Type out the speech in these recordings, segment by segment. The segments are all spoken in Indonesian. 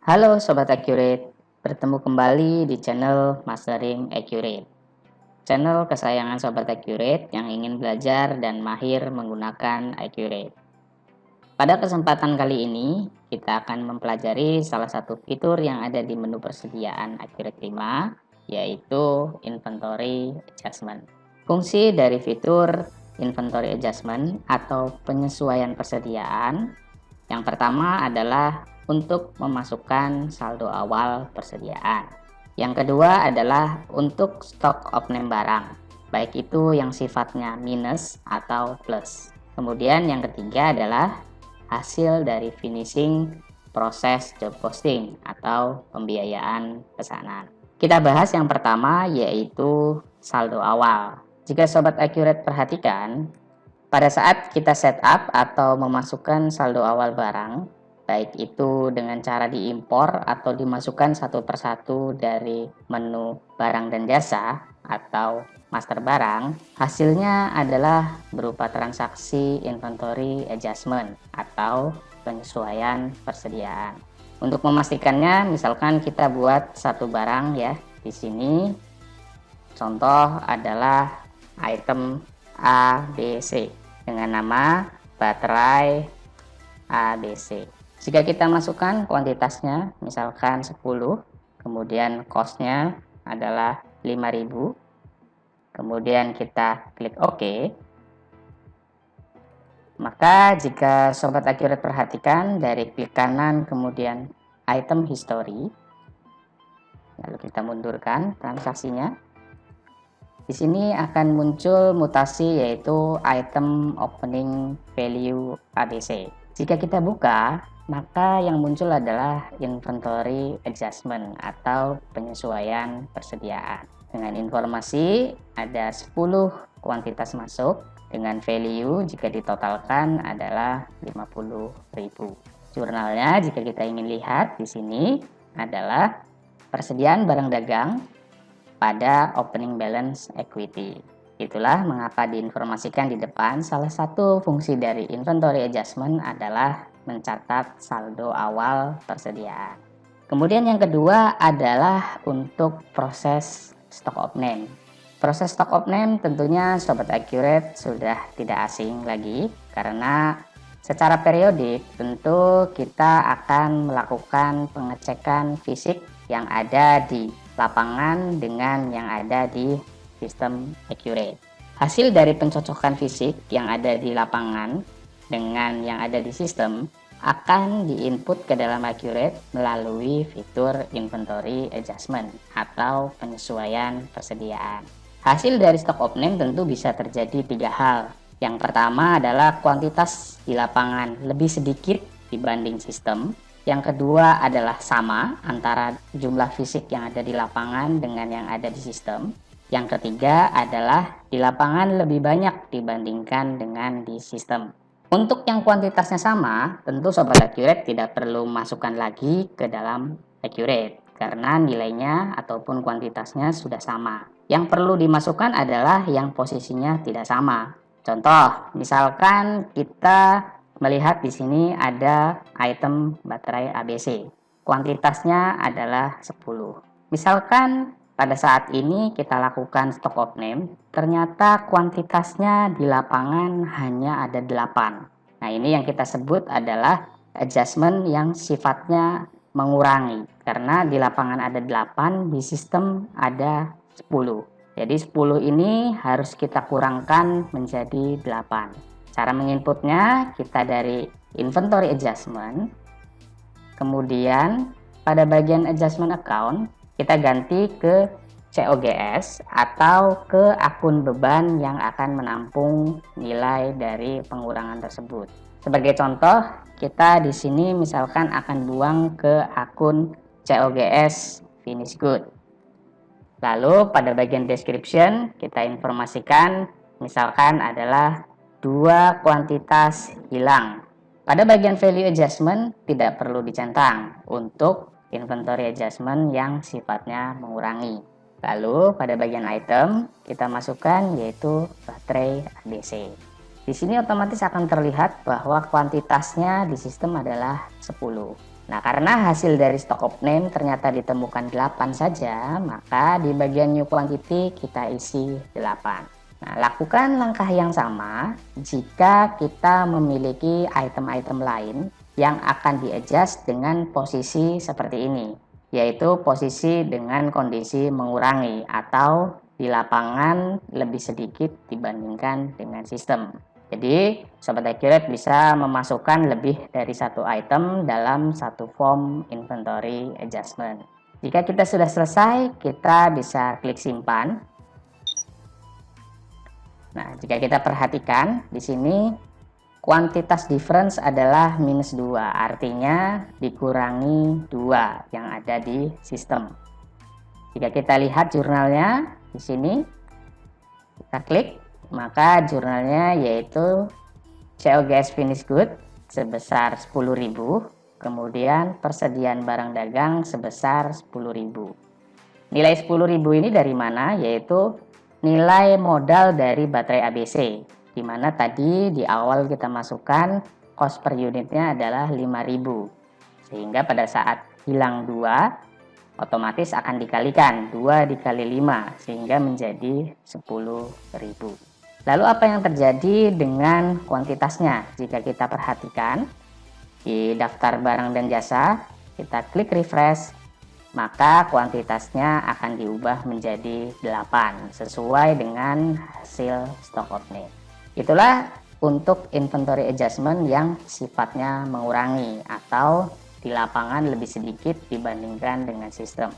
Halo Sobat Accurate, bertemu kembali di channel Mastering Accurate. Channel kesayangan Sobat Accurate yang ingin belajar dan mahir menggunakan Accurate. Pada kesempatan kali ini, kita akan mempelajari salah satu fitur yang ada di menu persediaan Accurate 5, yaitu Inventory Adjustment. Fungsi dari fitur Inventory Adjustment atau penyesuaian persediaan yang pertama adalah untuk memasukkan saldo awal persediaan. Yang kedua adalah untuk stok opening barang, baik itu yang sifatnya minus atau plus. Kemudian yang ketiga adalah hasil dari finishing proses job posting atau pembiayaan pesanan. Kita bahas yang pertama yaitu saldo awal. Jika Sobat Accurate perhatikan, pada saat kita setup atau memasukkan saldo awal barang, baik itu dengan cara diimpor atau dimasukkan satu persatu dari menu barang dan jasa atau master barang, hasilnya adalah berupa transaksi inventory adjustment atau penyesuaian persediaan. Untuk memastikannya, misalkan kita buat satu barang ya, di sini contoh adalah item ABC dengan nama baterai ABC. Jika kita masukkan kuantitasnya misalkan 10, kemudian cost-nya adalah 5.000, kemudian kita klik OK, maka jika Sobat Accurate perhatikan dari klik kanan kemudian item history, lalu kita mundurkan transaksinya, di sini akan muncul mutasi yaitu item opening value ABC. Jika kita buka, maka yang muncul adalah inventory adjustment atau penyesuaian persediaan. Dengan informasi ada 10 kuantitas masuk dengan value jika ditotalkan adalah 50.000. Jurnalnya jika kita ingin lihat di sini adalah persediaan barang dagang pada opening balance equity. Itulah mengapa diinformasikan di depan salah satu fungsi dari inventory adjustment adalah mencatat saldo awal persediaan. Kemudian yang kedua adalah untuk proses stock of name. Proses stock of name tentunya Sobat Accurate sudah tidak asing lagi karena secara periodik tentu kita akan melakukan pengecekan fisik yang ada di lapangan dengan yang ada di sistem Accurate. Hasil dari pencocokan fisik yang ada di lapangan dengan yang ada di sistem akan diinput ke dalam Accurate melalui fitur Inventory Adjustment atau penyesuaian persediaan. Hasil dari stock of name tentu bisa terjadi 3 hal. Yang pertama adalah kuantitas di lapangan lebih sedikit dibanding sistem. Yang kedua adalah sama antara jumlah fisik yang ada di lapangan dengan yang ada di sistem. Yang ketiga adalah di lapangan lebih banyak dibandingkan dengan di sistem. Untuk yang kuantitasnya sama, tentu Sobat Accurate tidak perlu masukkan lagi ke dalam Accurate karena nilainya ataupun kuantitasnya sudah sama. Yang perlu dimasukkan adalah yang posisinya tidak sama. Contoh, misalkan kita melihat di sini ada item baterai ABC. Kuantitasnya adalah 10. Misalkan pada saat ini kita lakukan stock of name, ternyata kuantitasnya di lapangan hanya ada 8. Nah, ini yang kita sebut adalah adjustment yang sifatnya mengurangi. Karena di lapangan ada 8, di sistem ada 10. Jadi 10 ini harus kita kurangkan menjadi 8. Cara menginputnya kita dari inventory adjustment, kemudian pada bagian adjustment account kita ganti ke COGS atau ke akun beban yang akan menampung nilai dari pengurangan tersebut. Sebagai contoh, kita di sini misalkan akan buang ke akun COGS finish good. Lalu pada bagian description kita informasikan misalkan adalah 2 kuantitas hilang. Pada bagian value adjustment tidak perlu dicentang untuk inventory adjustment yang sifatnya mengurangi. Lalu pada bagian item kita masukkan yaitu baterai ABC. Di sini otomatis akan terlihat bahwa kuantitasnya di sistem adalah 10. Nah, karena hasil dari stock of name ternyata ditemukan 8 saja, maka di bagian new quantity kita isi 8. Nah, lakukan langkah yang sama jika kita memiliki item-item lain yang akan di-adjust dengan posisi seperti ini, yaitu posisi dengan kondisi mengurangi atau di lapangan lebih sedikit dibandingkan dengan sistem. Jadi, Sobat Accurate bisa memasukkan lebih dari satu item dalam satu form inventory adjustment. Jika kita sudah selesai, kita bisa klik simpan. Nah, jika kita perhatikan di sini kuantitas difference adalah -2, artinya dikurangi 2 yang ada di sistem. Jika kita lihat jurnalnya di sini, kita klik, maka jurnalnya yaitu COGS Finished Good sebesar 10.000, kemudian persediaan barang dagang sebesar 10.000. Nilai 10.000 ini dari mana? Yaitu nilai modal dari baterai ABC, di mana tadi di awal kita masukkan cost per unitnya adalah 5.000, sehingga pada saat hilang 2 otomatis akan dikalikan 2 dikali 5 sehingga menjadi 10.000. Lalu apa yang terjadi dengan kuantitasnya? Jika kita perhatikan di daftar barang dan jasa, kita klik refresh, maka kuantitasnya akan diubah menjadi 8 sesuai dengan hasil stock of name. Itulah untuk inventory adjustment yang sifatnya mengurangi atau di lapangan lebih sedikit dibandingkan dengan sistem.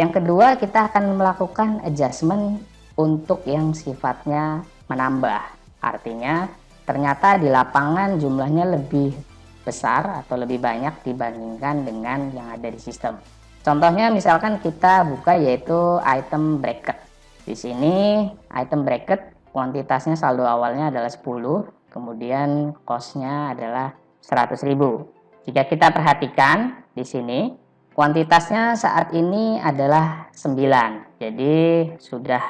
Yang kedua, kita akan melakukan adjustment untuk yang sifatnya menambah. Artinya ternyata di lapangan jumlahnya lebih besar atau lebih banyak dibandingkan dengan yang ada di sistem. Contohnya misalkan kita buka yaitu item bracket. Di sini item bracket kuantitasnya saldo awalnya adalah 10, kemudian cost-nya adalah 100.000. Jika kita perhatikan di sini kuantitasnya saat ini adalah 9. Jadi sudah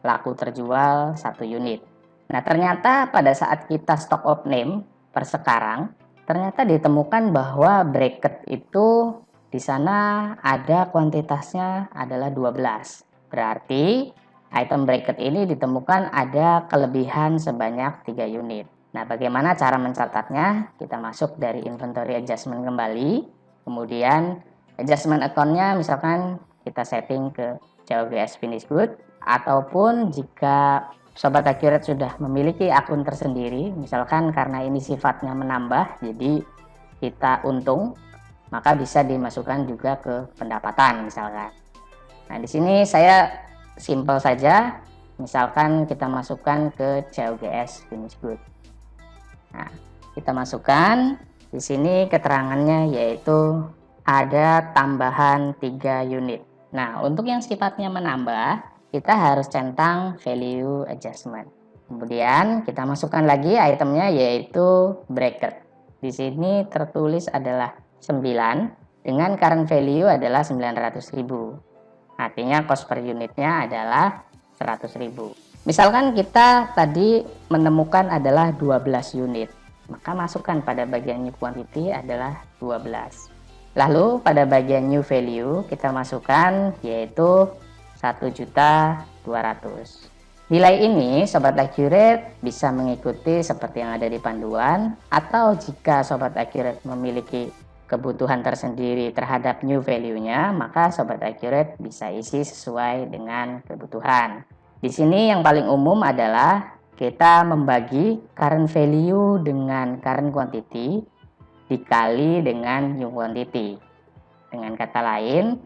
laku terjual 1 unit. Nah, ternyata pada saat kita stock of name per sekarang, ternyata ditemukan bahwa bracket itu di sana ada kuantitasnya adalah 12. Berarti item bracket ini ditemukan ada kelebihan sebanyak 3 unit. Nah, bagaimana cara mencatatnya? Kita masuk dari inventory adjustment kembali, kemudian adjustment account-nya misalkan kita setting ke COGS Finished Good, ataupun jika Sobat Accurate sudah memiliki akun tersendiri, misalkan karena ini sifatnya menambah, jadi kita untung, maka bisa dimasukkan juga ke pendapatan misalkan. Nah, di sini saya simple saja, misalkan kita masukkan ke COGS Finished Good. Nah, kita masukkan di sini keterangannya yaitu ada tambahan 3 unit. Nah, untuk yang sifatnya menambah, kita harus centang value adjustment. Kemudian kita masukkan lagi itemnya yaitu bracket. Di sini tertulis adalah 9 dengan current value adalah 900.000. Artinya cost per unitnya adalah 100.000. Misalkan kita tadi menemukan adalah 12 unit, maka masukkan pada bagian new quantity adalah 12. Lalu pada bagian new value kita masukkan yaitu 1.200.000. Nilai ini Sobat Accurate bisa mengikuti seperti yang ada di panduan, atau jika Sobat Accurate memiliki kebutuhan tersendiri terhadap new value-nya, maka Sobat Accurate bisa isi sesuai dengan kebutuhan. Di sini yang paling umum adalah kita membagi current value dengan current quantity dikali dengan new quantity. Dengan kata lain,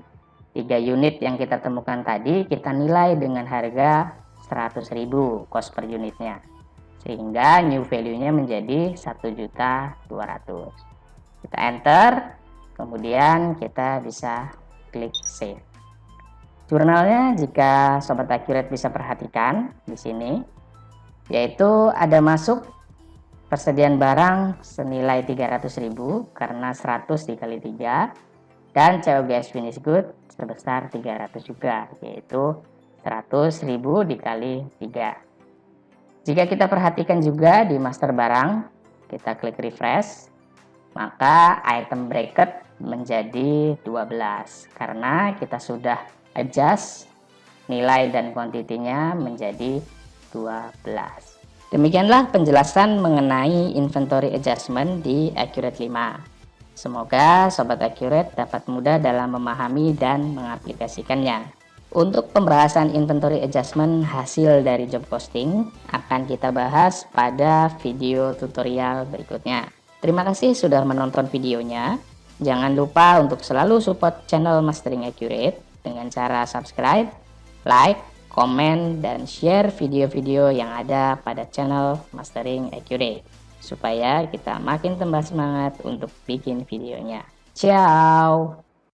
3 unit yang kita temukan tadi kita nilai dengan harga 100.000 cost per unitnya, sehingga new value-nya menjadi 1.200.000. Kita enter, kemudian kita bisa klik save. Jurnalnya jika Sobat Accurate bisa perhatikan di sini, yaitu ada masuk persediaan barang senilai 300.000 karena 100 dikali 3, dan COGS Finished Good sebesar 300 juga, yaitu 100.000 dikali 3. Jika kita perhatikan juga di master barang, kita klik refresh, maka item bracket menjadi 12 karena kita sudah adjust nilai dan kuantitinya menjadi 12. Demikianlah penjelasan mengenai inventory adjustment di Accurate 5. Semoga Sobat Accurate dapat mudah dalam memahami dan mengaplikasikannya. Untuk pembahasan inventory adjustment hasil dari job posting akan kita bahas pada video tutorial berikutnya. Terima kasih sudah menonton videonya. Jangan lupa untuk selalu support channel Mastering Accurate dengan cara subscribe, like, komen, dan share video-video yang ada pada channel Mastering Accurate supaya kita makin tambah semangat untuk bikin videonya. Ciao!